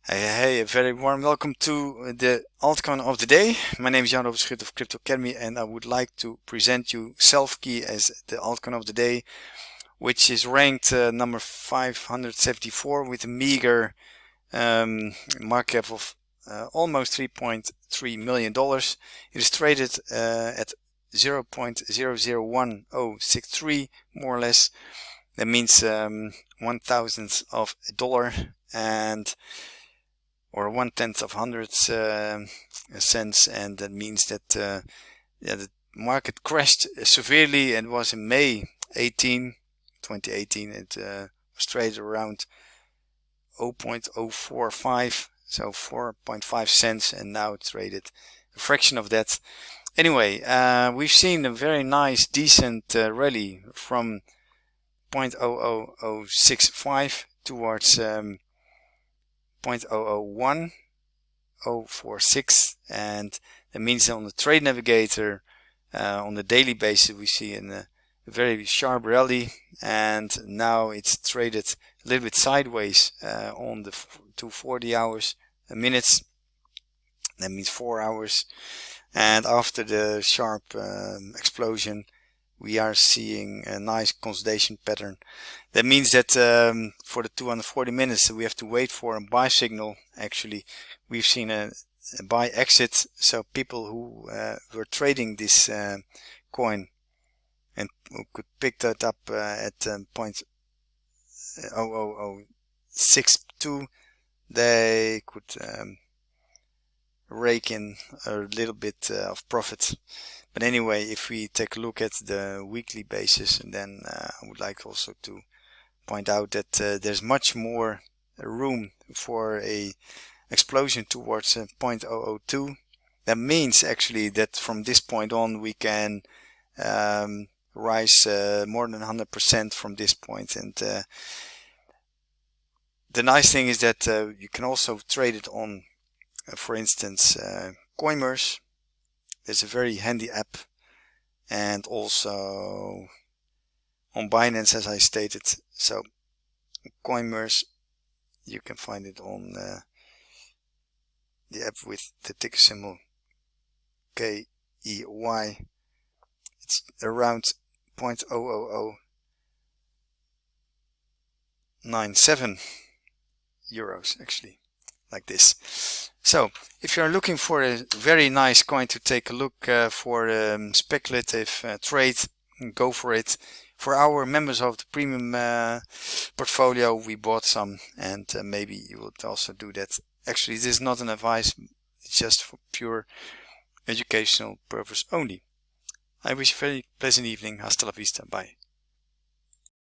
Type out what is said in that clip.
Hey, a very warm welcome to the altcoin of the day. My name is Jan Schut of Crypto Academy, and I would like to present you Selfkey as the altcoin of the day, which is ranked number 574 with a meager market cap of almost $3.3 million. It is traded at 0.001063, more or less. That means 1/1000th of a dollar or 1/10 of hundreds cents, and that means that the market crashed severely, and was in May 2018. It was traded around 0.045, so 4.5 cents, and now it's traded a fraction of that. Anyway, we've seen a very nice decent rally from 0.00065 towards 0.001046, and that means on the trade navigator on the daily basis we see a very sharp rally, and now it's traded a little bit sideways on the 240 hours minutes. That means 4 hours, and after the sharp explosion we are seeing a nice consolidation pattern. That means that for the 240 minutes we have to wait for a buy signal. Actually, we've seen a buy exit, so people who were trading this coin and who could pick that up at 0.00062, they could rake in a little bit of profit. But anyway, if we take a look at the weekly basis, and then I would like also to point out that there's much more room for a explosion towards 0.002. That means actually that from this point on we can rise more than 100% from this point. And the nice thing is that you can also trade it on for instance Coinmerce. There's a very handy app, and also on Binance, as I stated. So Coinmerce, you can find it on the app with the ticker symbol KEY. It's around 0.00097 euros actually, like this. So if you're looking for a very nice coin to take a look for speculative trade, go for it. For our members of the premium portfolio, we bought some, and maybe you would also do that. Actually, this is not an advice, it's just for pure educational purpose only. I wish you a very pleasant evening. Hasta la vista. Bye.